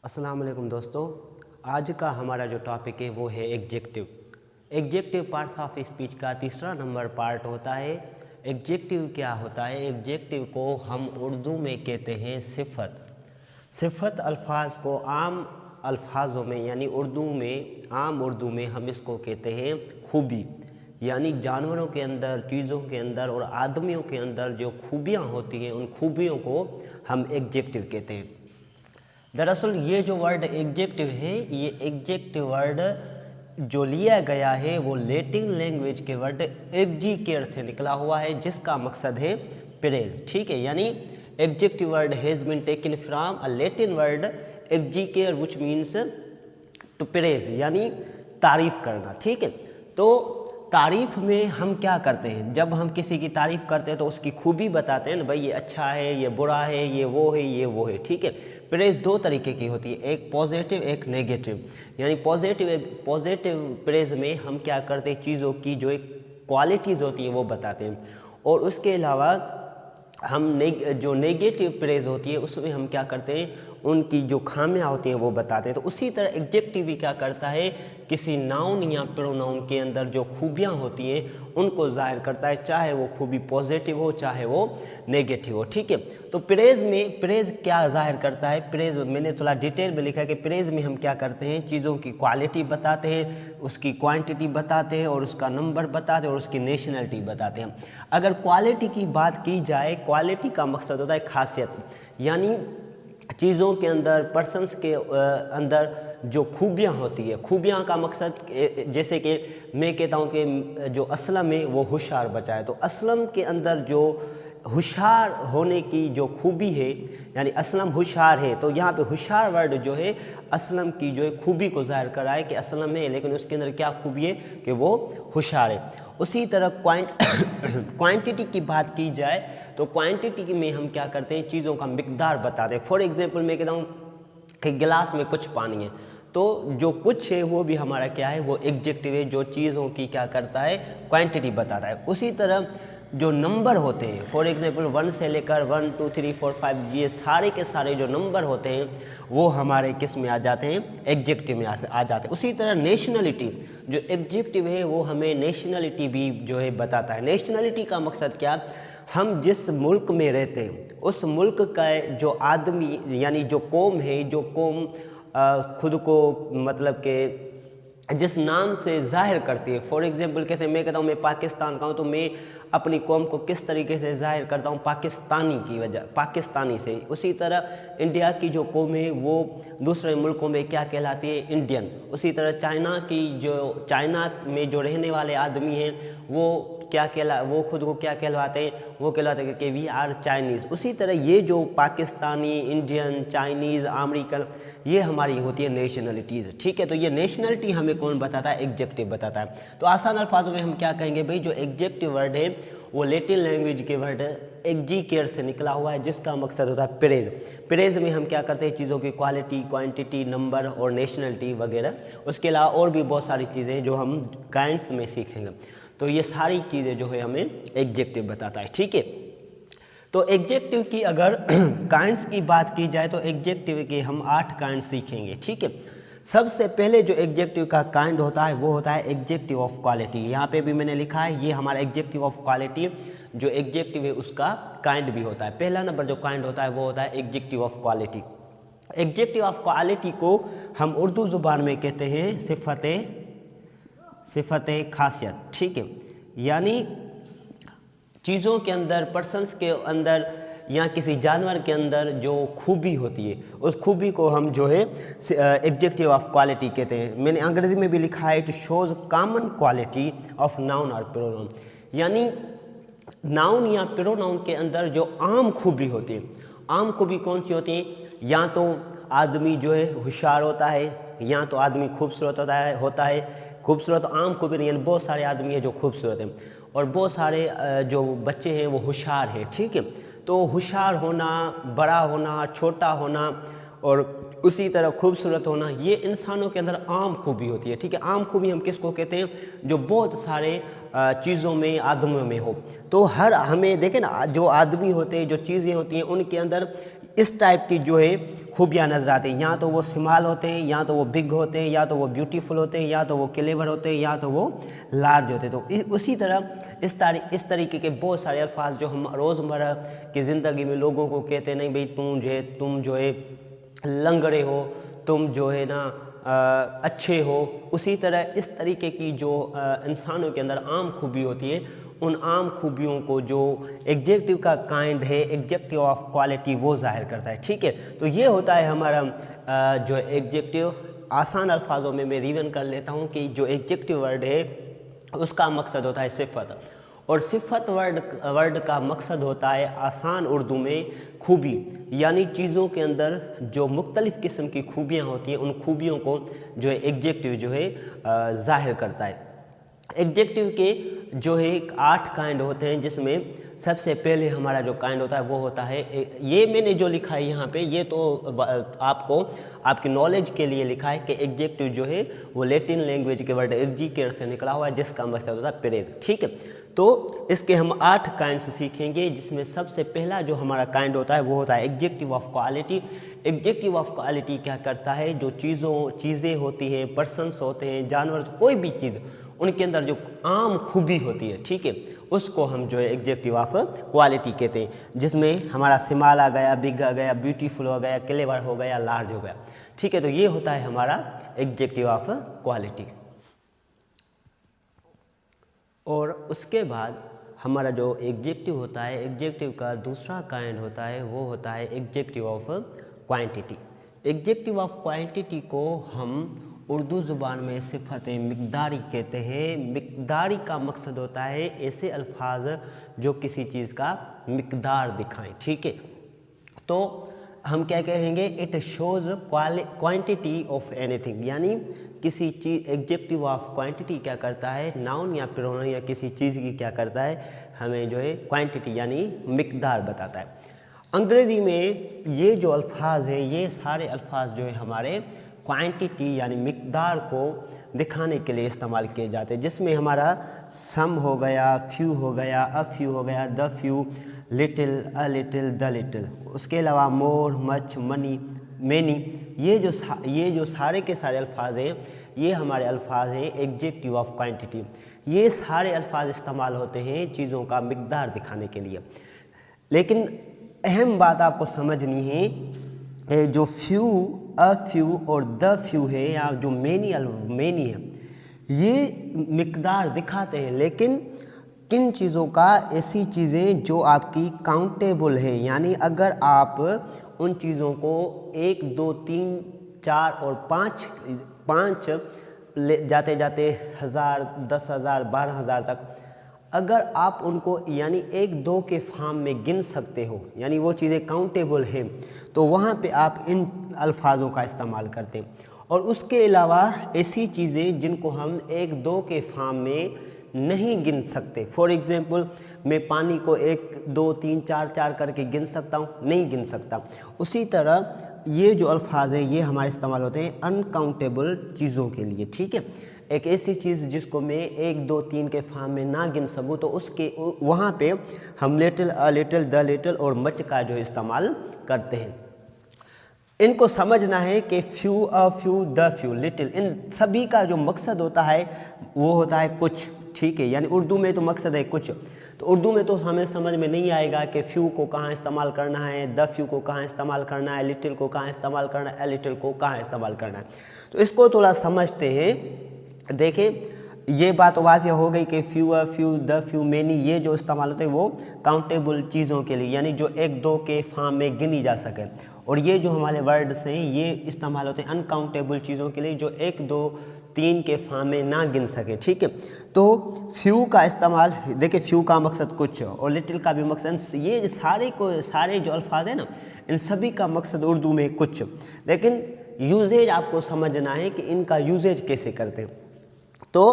अस्सलाम वालेकुम दोस्तों। आज का हमारा जो टॉपिक है वो है executive. Executive parts of speech का तीसरा नंबर पार्ट होता है। एग्जेक्टिव क्या होता है? एग्जेक्टिव को हम उर्दू में कहते हैं सिफत। सिफत अल्फाज को आम अल्फाजों में यानी आम उर्दू में हम इसको कहते हैं खूबी। यानी जानवरों के अंदर, चीज़ों के अंदर और आदमियों के अंदर जो खूबियाँ होती हैं उन खूबियों को हम एग्जेक्टिव कहते हैं। दरअसल ये जो वर्ड एग्जेक्टिव है, ये एग्जेक्टिव वर्ड जो लिया गया है वो लैटिन लैंग्वेज के वर्ड एग्जीकेयर से निकला हुआ है, जिसका मकसद है प्रेज। ठीक है, यानी executive word has been taken from a Latin word एग्जीकेयर व्हिच मीन्स टू प्रेज, यानी तारीफ करना। ठीक है, तो तारीफ में हम क्या करते हैं? जब हम किसी की तारीफ करते हैं तो उसकी खूबी बताते हैं ना, भाई ये अच्छा है, ये बुरा है, ये वो है, ये वो है। ठीक है, प्रेज दो तरीके की होती है, एक पॉजिटिव एक नेगेटिव। यानी पॉजिटिव प्रेज में हम क्या करते हैं, चीज़ों की जो एक क्वालिटीज़ होती हैं वो बताते हैं, और उसके अलावा हम जो नेगेटिव प्रेज होती है उसमें हम क्या करते हैं, उनकी जो खामियां होती हैं वो बताते हैं। तो उसी तरह एग्जेक्टिव भी क्या करता है, किसी नाउन या प्रोनाउन के अंदर जो खूबियां होती हैं उनको जाहिर करता है, चाहे वो खूबी पॉजिटिव हो चाहे वो नेगेटिव हो। ठीक है, तो प्रेज क्या जाहिर करता है? प्रेज मैंने थोड़ा डिटेल में लिखा है कि प्रेज में हम क्या करते हैं, चीज़ों की क्वालिटी बताते हैं, उसकी क्वांटिटी बताते हैं और उसका नंबर बताते हैं और उसकी नेशनलिटी बताते हैं। अगर क्वालिटी की बात की जाए, क्वालिटी का मकसद होता है खासियत, यानी चीज़ों के अंदर, पर्सन्स के अंदर जो खूबियाँ होती है। खूबियाँ का मकसद, जैसे कि मैं कहता हूँ कि जो असलम है वो होशियार बच्चा है, तो असलम के अंदर जो होशियार होने की जो खूबी है, यानी असलम होशियार है, तो यहाँ पे होशियार वर्ड जो है असलम की जो है खूबी को जाहिर कर रहा है कि असलम है लेकिन उसके अंदर क्या खूबी है कि वो होशियार है। उसी तरह क्वांटिटी की बात की जाए तो क्वांटिटी में हम क्या करते हैं, चीज़ों का मिकदार बताते हैं। फॉर एग्जांपल मैं कहता हूँ कि गिलास में कुछ पानी है, तो जो कुछ है वो भी हमारा क्या है, वो एग्जेक्टिव है, जो चीज़ों की क्या करता है, क्वांटिटी बताता है। उसी तरह जो नंबर होते हैं, फॉर एग्जांपल 1 से लेकर 1 2 3 4 5, ये सारे के सारे जो नंबर होते हैं वो हमारे किस में आ जाते हैं, एग्जेक्टिव में आ जाते हैं। उसी तरह नेशनलिटी, जो एग्जेक्टिव है वो हमें नेशनलिटी भी जो है बताता है। नेशनलिटी का मकसद क्या, हम जिस मुल्क में रहते हैं उस मुल्क का जो आदमी यानी जो कौम है, जो कौम खुद को मतलब के जिस नाम से जाहिर करती है। फॉर एग्जांपल कैसे मैं कहता हूँ मैं पाकिस्तान का हूँ, तो मैं अपनी कौम को किस तरीके से जाहिर करता हूँ, पाकिस्तानी की वजह, पाकिस्तानी से। उसी तरह इंडिया की जो कौम है वो दूसरे मुल्कों में क्या कहलाती है, इंडियन। उसी तरह चाइना में जो रहने वाले आदमी हैं वो खुद को क्या कहलवाते हैं, वो कहलाते हैं कि वी आर चाइनीज़। उसी तरह ये जो पाकिस्तानी, इंडियन, चाइनीज़, अमेरिकन, ये हमारी होती है नेशनलिटीज़। ठीक है, तो ये नेशनलिटी हमें कौन बताता है, एग्जेक्टिव बताता है। तो आसान अल्फाजों में हम क्या कहेंगे, भाई जो एग्जेक्टिव वर्ड है वो लैटिन लैंग्वेज के वर्ड एग्जीकेयर से निकला हुआ है, जिसका मकसद होता है प्रेज। प्रेज में हम क्या करते हैं, चीज़ों की क्वालिटी, क्वांटिटी, नंबर और नेशनलिटी वगैरह। उसके अलावा और भी बहुत सारी चीज़ें जो हम काइंड्स में सीखेंगे। तो ये सारी चीज़ें जो है हमें एग्जेक्टिव बताता है। ठीक है, तो एग्जेक्टिव की अगर काइंड्स की बात की जाए तो एग्जेक्टिव के हम 8 काइंड सीखेंगे। ठीक है, सबसे पहले जो एग्जेक्टिव का काइंड होता है वो होता है एग्जेक्टिव ऑफ क्वालिटी। यहाँ पे भी मैंने लिखा है, ये हमारा एग्जेक्टिव ऑफ क्वालिटी जो एग्जेक्टिव है उसका काइंड भी होता है। पहला नंबर जो काइंड होता है वो होता है executive of quality. Executive of quality को हम उर्दू ज़ुबान में कहते हैं सिफत खासियत। ठीक है, यानी चीज़ों के अंदर, पर्सन्स के अंदर या किसी जानवर के अंदर जो खूबी होती है उस खूबी को हम जो है एग्जेक्टिव ऑफ क्वालिटी कहते हैं। मैंने अंग्रेजी में भी लिखा है, to shows common quality of noun और प्रोनाउन। यानी नाउन या प्रोनाउन के अंदर जो आम खूबी होती है, आम खूबी कौन सी होती है, या तो आदमी जो है होशियार होता है, या तो आदमी खूबसूरत होता है। खूबसूरत आम खूबी नहीं, बहुत सारे आदमी हैं जो खूबसूरत हैं और बहुत सारे जो बच्चे हैं वो होशियार हैं। ठीक है, तो होशियार होना, बड़ा होना, छोटा होना और उसी तरह खूबसूरत होना, ये इंसानों के अंदर आम खूबी होती है। ठीक है, आम खूबी हम किसको कहते हैं, जो बहुत सारे चीज़ों में, आदमियों में हो। तो हमें देखें ना, जो आदमी होते हैं, जो चीज़ें होती हैं, उनके अंदर इस टाइप की जो है खूबियाँ नज़र आती हैं। या तो वो स्मॉल होते हैं, या तो वो बिग होते हैं, या तो वो ब्यूटीफुल होते हैं, या तो वो क्लेवर होते हैं, या तो वो लार्ज होते हैं। तो उसी तरह इस तरीके के बहुत सारे अल्फाज जो हम रोज़मर्रा की ज़िंदगी में लोगों को कहते हैं, नहीं भाई तुम जो है लंगड़े हो, तुम जो है ना अच्छे हो। उसी तरह इस तरीके की जो इंसानों के अंदर आम खूबी होती है, उन आम खूबियों को जो एग्जेक्टिव का काइंड है, एग्जेक्टिव ऑफ क्वालिटी, वो जाहिर करता है। ठीक है, तो ये होता है हमारा जो एग्जेक्टिव। आसान अल्फाजों में मैं रिवीजन कर लेता हूँ कि जो एग्जेक्टिव वर्ड है उसका मकसद होता है सिफत, और सिफत वर्ड का मकसद होता है आसान उर्दू में खूबी, यानी चीज़ों के अंदर जो मुख्तलिफ़ किस्म की खूबियाँ होती हैं, उन खूबियों को जो है एग्जेक्टिव जो है जाहिर करता है। एग्जेक्टिव के जो है 8 काइंड होते हैं, जिसमें सबसे पहले हमारा जो काइंड होता है वो होता है, ये मैंने जो लिखा है यहाँ पे, ये तो आपको आपकी नॉलेज के लिए लिखा है कि एग्जेक्टिव जो है वो लैटिन लैंग्वेज के वर्ड एग्जीकेट से निकला हुआ है, जिसका मकसद होता है प्रेज। ठीक है, तो इसके हम 8 काइंड्स सीखेंगे, जिसमें सबसे पहला जो हमारा काइंड होता है वो होता है executive of quality. Executive of quality क्या करता है, जो चीज़ें होती हैं, पर्सन्स होते हैं, जानवर, कोई भी चीज़, उनके अंदर जो आम खूबी होती है, ठीक है, उसको हम जो है एग्जेक्टिव ऑफ क्वालिटी कहते हैं, जिसमें हमारा स्मॉल आ गया, बिग आ गया, ब्यूटीफुल हो गया, क्लेवर हो गया, लार्ज हो गया। ठीक है, तो ये होता है हमारा एग्जेक्टिव ऑफ क्वालिटी। और उसके बाद हमारा जो एग्जेक्टिव होता है, एग्जेक्टिव का दूसरा काइंड होता है वो होता है executive of quantity. Executive of quantity को हम उर्दू ज़ुबान में सिफ़त मिक़दारी कहते हैं। मिक़दारी का मकसद होता है ऐसे अल्फाज जो किसी चीज़ का मिक़दार दिखाएं। ठीक है, तो हम क्या कहेंगे, it shows quantity of anything, यानी किसी चीज़, एग्जेक्टिव ऑफ क्वांटिटी क्या करता है, नाउन या प्रोनाउन या किसी चीज़ की क्या करता है, हमें जो है क्वांटिटी यानी मिक़दार बताता है। अंग्रेज़ी में ये जो अल्फाज हैं, ये सारे अल्फाज जो है हमारे क्वांटिटी यानी मिक़दार को दिखाने के लिए इस्तेमाल किए जाते हैं, जिसमें हमारा सम हो गया, फ्यू हो गया, अ फ्यू हो गया, the few, little, a little, the little. उसके अलावा मोर, मच, मनी, मैनी, ये जो सारे के सारे अल्फाज हैं, ये हमारे अल्फाज हैं एग्जेक्टिव ऑफ क्वांटिटी। ये सारे अल्फाज इस्तेमाल होते हैं चीज़ों का मिक़दार दिखाने के लिए। लेकिन अहम बात आपको समझनी है, जो फ्यू, अ फ्यू और द फ्यू है, या जो मैनी है, ये मिक़दार दिखाते हैं, लेकिन किन चीज़ों का, ऐसी चीज़ें जो आपकी काउंटेबल है, यानी अगर आप उन चीज़ों को 1, 2, 3, 4 और 5 जाते जाते 1000, 10,000, 12,000 तक, अगर आप उनको यानी 1, 2 के फॉर्म में गिन सकते हो, यानी वो चीज़ें काउंटेबल हैं, तो वहाँ पे आप इन अल्फाजों का इस्तेमाल करते हैं। और उसके अलावा ऐसी चीज़ें जिनको हम 1, 2 के फॉर्म में नहीं गिन सकते, फॉर एग्ज़ाम्पल मैं पानी को 1, 2, 3, 4 करके गिन सकता हूँ, नहीं गिन सकता। उसी तरह ये जो अल्फाज हैं, ये हमारे इस्तेमाल होते हैं अनकाउंटेबल चीज़ों के लिए। ठीक है, एक ऐसी चीज़ जिसको मैं 1, 2, 3 के फॉर्म में ना गिन सकूँ, तो उसके वहाँ पे हम little, a little, the little और मच का जो इस्तेमाल करते हैं। इनको समझना है कि few, a few, the few, little, इन सभी का जो मकसद होता है वो होता है कुछ। ठीक है, यानी उर्दू में तो मकसद है कुछ, तो उर्दू में तो हमें समझ में नहीं आएगा कि फ्यू को कहाँ इस्तेमाल करना है, द फ्यू को कहाँ इस्तेमाल करना है, लिटिल को कहाँ इस्तेमाल करना है, लिटिल को कहाँ इस्तेमाल करना है। तो इसको थोड़ा समझते हैं। देखें, ये बात वाज़ेह हो गई कि few, a few, the few, many, ये जो इस्तेमाल होते हैं वो काउंटेबल चीज़ों के लिए, यानी जो 1, 2 के फॉर्म में गिनी जा सके। और ये जो हमारे वर्ड्स हैं, ये इस्तेमाल होते हैं अनकाउंटेबल चीज़ों के लिए, जो 1, 2, 3 के फॉर्म में ना गिन सके। ठीक है, तो फ्यू का इस्तेमाल, देखिए फ्यू का मकसद कुछ और लिटिल का भी मकसद, ये सारे जो अल्फाज हैं ना, इन सभी का मकसद उर्दू में कुछ, लेकिन यूजेज आपको समझना है कि इनका यूजेज कैसे करते हैं। तो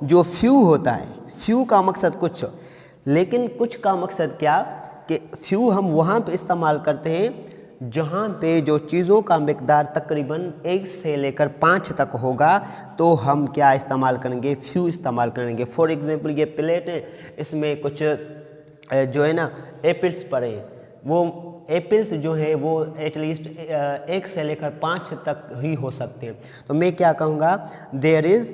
जो फ्यू होता है, फ्यू का मकसद कुछ, लेकिन कुछ का मकसद क्या, कि फ्यू हम वहाँ पे इस्तेमाल करते हैं जहाँ पे जो चीज़ों का मिक़दार तकरीबन 1 से लेकर 5 तक होगा, तो हम क्या इस्तेमाल करेंगे, फ्यू इस्तेमाल करेंगे। फॉर एग्ज़ाम्पल ये प्लेट है, इसमें कुछ जो है ना एप्पल्स पड़े हैं, वो एप्पल्स जो है वो एटलीस्ट 1 से लेकर 5 तक ही हो सकते हैं। तो मैं क्या कहूँगा, there is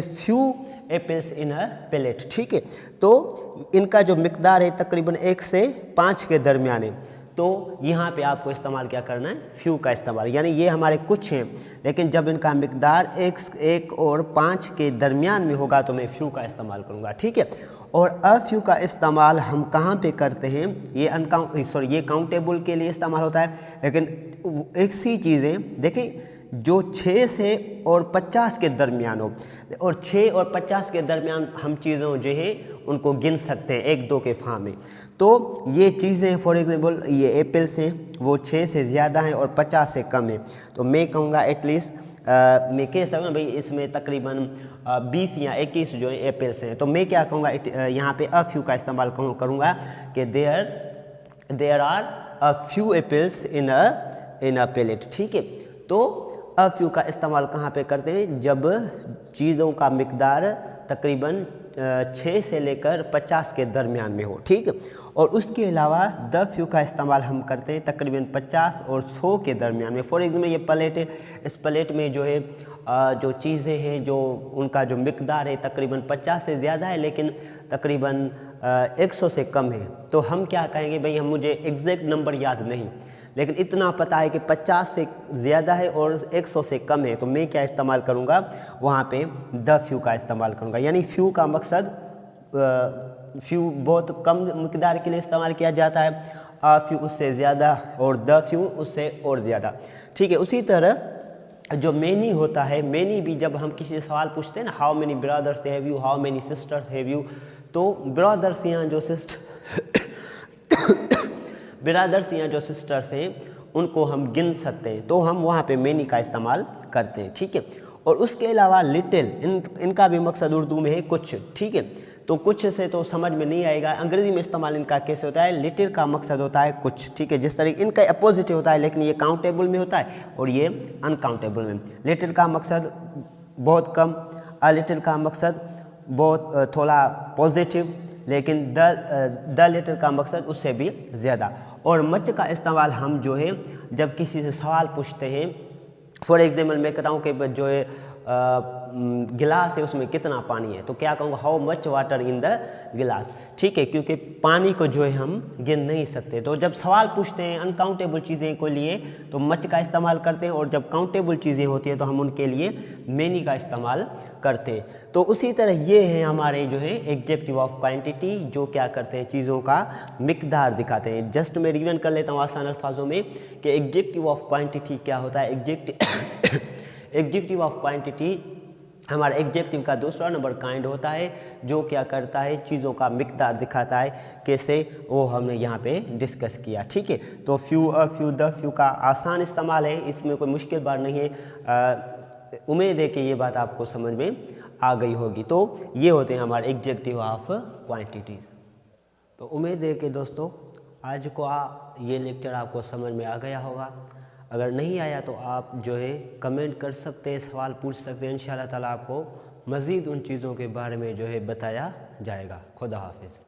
few apples in a pallet. ठीक है, तो इनका जो मिकदार है तकरीबन 1 से 5 के दरमियान है। तो यहाँ पे आपको इस्तेमाल क्या करना है, फ्यू का इस्तेमाल, यानी ये हमारे कुछ हैं, लेकिन जब इनका मिकदार 1 और 5 के दरमियान में होगा तो मैं फ्यू का इस्तेमाल करूँगा। ठीक है, और अ फ्यू का इस्तेमाल हम कहाँ पे करते हैं, ये काउंटेबल के लिए इस्तेमाल होता है। लेकिन एक सी चीज़ें देखिए, जो 6 से और 50 के दरमियान हो, और 6 और 50 के दरमियान हम चीज़ों जो है उनको गिन सकते हैं 1-2 के फार्म में। तो ये चीज़ें फॉर एग्जांपल ये एप्पल्स हैं वो 6 से ज़्यादा हैं और 50 से कम है, तो मैं कहूँगा एटलीस्ट मैं कह सकता हूँ भाई इसमें तकरीबन 20 या 21 जो है एप्पल्स हैं। तो मैं क्या कहूँगा, यहाँ पे अ फ्यू का इस्तेमाल करूँगा कि there are a few apples in a pallet. ठीक है, तो अ फ्यू का इस्तेमाल कहाँ पे करते हैं, जब चीज़ों का मिकदार तकरीबन 6 से लेकर 50 के दरमियान में हो। ठीक है, और उसके अलावा द फ्यू का इस्तेमाल हम करते हैं तकरीबन 50 और 100 के दरमियान में। फॉर एग्जाम्पल ये प्लेट है, इस प्लेट में जो है जो चीज़ें हैं जो उनका जो मिकदार है तकरीबन 50 से ज़्यादा है, लेकिन तकरीबन 100 से कम है। तो हम क्या कहेंगे भाई, हम मुझे एग्जैक्ट नंबर याद नहीं, लेकिन इतना पता है कि 50 से ज़्यादा है और 100 से कम है, तो मैं क्या इस्तेमाल करूँगा, वहाँ पे द फ्यू का इस्तेमाल करूँगा। यानी फ्यू का मकसद फ्यू बहुत कम मिकदार के लिए इस्तेमाल किया जाता है, अ फ्यू उससे ज़्यादा और द फ्यू उससे और ज़्यादा। ठीक है, उसी तरह जो मैनी होता है, मैनी भी जब हम किसी से सवाल पूछते हैं ना, how many brothers have you, how many sisters have you, तो ब्रदर्स यहाँ जो सिस्टर्स हैं उनको हम गिन सकते हैं, तो हम वहाँ पे मैनी का इस्तेमाल करते हैं। ठीक है, और उसके अलावा लिटिल, इनका भी मकसद उर्दू में है कुछ। ठीक है, तो कुछ से तो समझ में नहीं आएगा, अंग्रेजी में इस्तेमाल इनका कैसे होता है, लिटिल का मकसद होता है कुछ। ठीक है, जिस तरह इनका अपोजिट होता है, लेकिन ये काउंटेबल में होता है और ये अनकाउंटेबल में। लिटिल का मकसद बहुत कम, अ लिटिल का मकसद बहुत थोड़ा पॉजिटिव, लेकिन द लिटिल का मकसद उससे भी ज़्यादा। और मच का इस्तेमाल हम जो है जब किसी से सवाल पूछते हैं, फॉर एग्जाम्पल मैं कहता हूँ कि जो है गिलास है उसमें कितना पानी है, तो क्या कहूँगा, how much water in the गिलास। ठीक है, क्योंकि पानी को जो है हम गिन नहीं सकते। तो जब सवाल पूछते हैं अनकाउंटेबल चीज़ें को लिए तो मच का इस्तेमाल करते हैं, और जब काउंटेबल चीज़ें होती हैं तो हम उनके लिए मैनी का इस्तेमाल करते हैं। तो उसी तरह ये है हमारे जो है एग्जेक्टिव ऑफ क्वांटिटी, जो क्या करते हैं, चीज़ों का मिकदार दिखाते हैं। जस्ट मैं रिवीजन कर लेता हूँ आसान अल्फाजों में कि एग्जेक्टिव ऑफ क्वांटिटी क्या होता है। एग्जेक्टिव ऑफ क्वांटिटी हमारा एग्जेक्टिव का दूसरा नंबर काइंड होता है, जो क्या करता है, चीज़ों का मिकदार दिखाता है। कैसे, वो हमने यहाँ पे डिस्कस किया। ठीक है, तो few, a few, the few का आसान इस्तेमाल है, इसमें कोई मुश्किल बात नहीं है। उम्मीद है कि ये बात आपको समझ में आ गई होगी। तो ये होते हैं हमारे एग्जेक्टिव ऑफ क्वांटिटीज़। तो उम्मीद है कि दोस्तों आज को ये लेक्चर आपको समझ में आ गया होगा। अगर नहीं आया तो आप जो है कमेंट कर सकते हैं, सवाल पूछ सकते हैं, इंशाअल्लाह ताला आपको मज़ीद उन चीज़ों के बारे में जो है बताया जाएगा। खुदा हाफिज़।